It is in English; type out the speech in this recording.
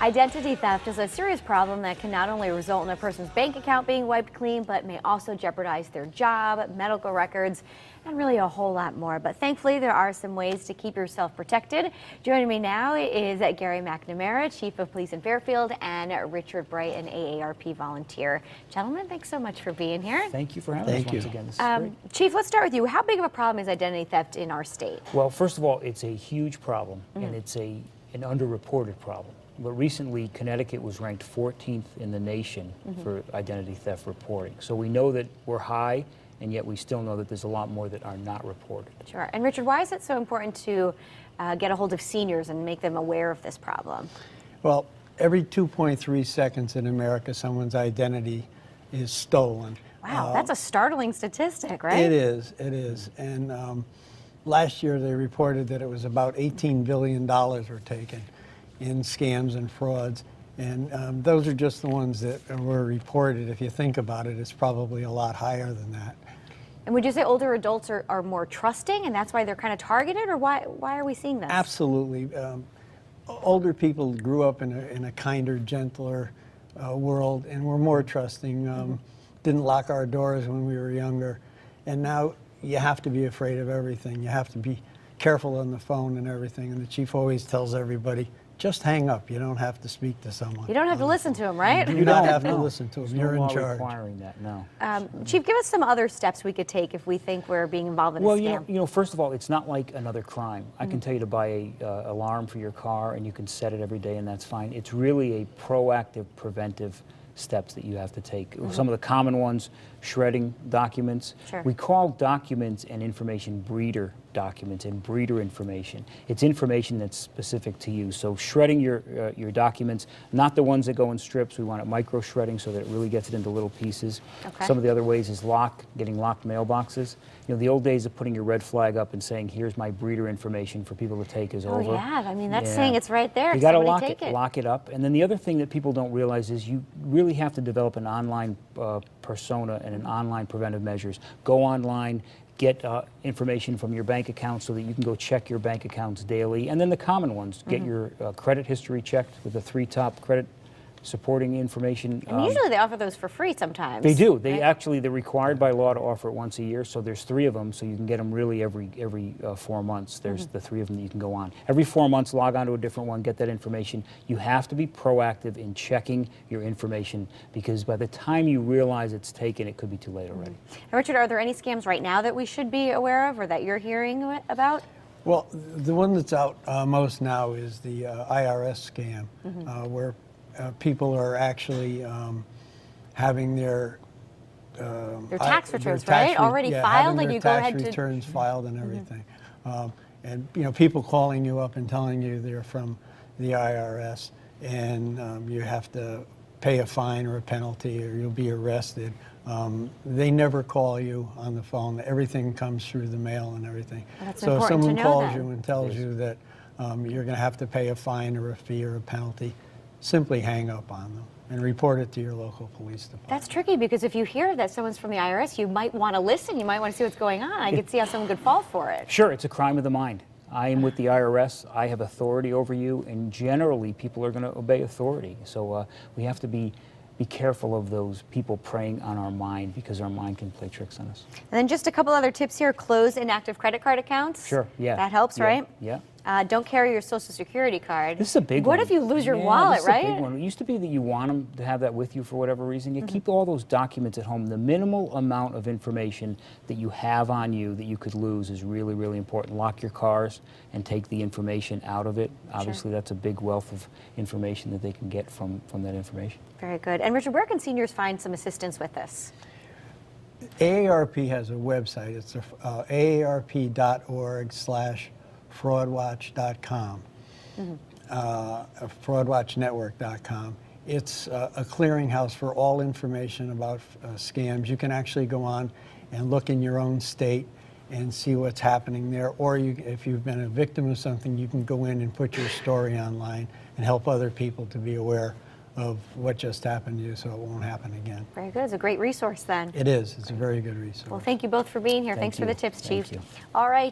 Identity theft is a serious problem that can not only result in a person's bank account being wiped clean, but may also jeopardize their job, medical records, and really a whole lot more. But thankfully, there are some ways to keep yourself protected. Joining me now is Gary MacNamara, Chief of Police in Fairfield, and Richard Bright, an AARP volunteer. Gentlemen, thanks so much for being here. Thank you for having us once again. This is great. Chief, let's start with you. How big of a problem is identity theft in our state? Well, first of all, it's a huge problem, and it's an underreported problem. But recently, Connecticut was ranked 14th in the nation for identity theft reporting. So we know that we're high, and yet we still know that there's a lot more that are not reported. Sure. And Richard, why is it so important to get a hold of seniors and make them aware of this problem? Well, every 2.3 seconds in America, someone's identity is stolen. Wow, that's a startling statistic, right? It is. And last year they reported that it was about $18 billion were taken in scams and frauds. And those are just the ones that were reported. If you think about it, it's probably a lot higher than that. And would you say older adults are more trusting, and that's why they're kind of targeted, or why are we seeing this? Absolutely. Older people grew up in a kinder, gentler world, and were more trusting. Didn't lock our doors when we were younger. And now you have to be afraid of everything. You have to be careful on the phone and everything. And the chief always tells everybody, just hang up. You don't have to speak to someone. You don't have to listen to them, right? You don't have to listen to them. You're in charge. Requiring that, no. Chief, give us some other steps we could take if we think we're being involved in a scam. Well, you know, first of all, it's not like another crime. I can tell you to buy a alarm for your car, and you can set it every day, and that's fine. It's really a proactive, preventive steps that you have to take. Some of the common ones, shredding documents. Sure. We call documents and information breeder documents and breeder information. It's information that's specific to you. So shredding your documents, not the ones that go in strips. We want it micro shredding so that it really gets it into little pieces. Okay. Some of the other ways is getting locked mailboxes. You know, the old days of putting your red flag up and saying, here's my breeder information for people to take is over. Oh yeah, I mean, that's saying it's right there. You got to lock it up. And then the other thing that people don't realize is you really have to develop an online persona and an online preventive measures. Go online, get information from your bank account so that you can go check your bank accounts daily. And then the common ones, get your credit history checked with the 3 top credit supporting information. And usually they offer those for free sometimes. They do. They actually, they're required by law to offer it once a year, so there's 3 of them, so you can get them really every 4 months. There's the 3 of them that you can go on. Every 4 months, log on to a different one, get that information. You have to be proactive in checking your information, because by the time you realize it's taken, it could be too late already. And Richard, are there any scams right now that we should be aware of or that you're hearing about? Well, the one that's out most now is the IRS scam, where people are actually having their tax returns, right? Already filed, and you go ahead to tax returns filed and everything. And you know, people calling you up and telling you they're from the IRS, and you have to pay a fine or a penalty, or you'll be arrested. They never call you on the phone. Everything comes through the mail and everything. Well, so if someone calls you and tells Yes. you that you're going to have to pay a fine or a fee or a penalty, simply hang up on them and report it to your local police department. That's tricky, because if you hear that someone's from the IRS, you might want to listen. You might want to see what's going on. I could see how someone could fall for it. Sure, it's a crime of the mind. I am with the IRS. I have authority over you, and generally people are going to obey authority. So we have to be careful of those people preying on our mind, because our mind can play tricks on us. And then just a couple other tips here. Close inactive credit card accounts. Sure, yeah. That helps, right? Yeah. Don't carry your Social Security card. This is a big one. one. What if you lose your Yeah, wallet, this is right? a big one. It used to be that you want them to have that with you for whatever reason. You keep all those documents at home. The minimal amount of information that you have on you that you could lose is really, really important. Lock your cars and take the information out of it. Obviously, that's a big wealth of information that they can get from that information. Very good. And Richard, where can seniors find some assistance with this? AARP has a website. It's aarp.org/fraudwatch.com, fraudwatchnetwork.com. It's a clearinghouse for all information about scams. You can actually go on and look in your own state and see what's happening there. Or if you've been a victim of something, you can go in and put your story online and help other people to be aware of what just happened to you, so it won't happen again. Very good. It's a great resource then. It is. It's a very good resource. Well, thank you both for being here. Thanks for the tips, Chief. Thank you. All right.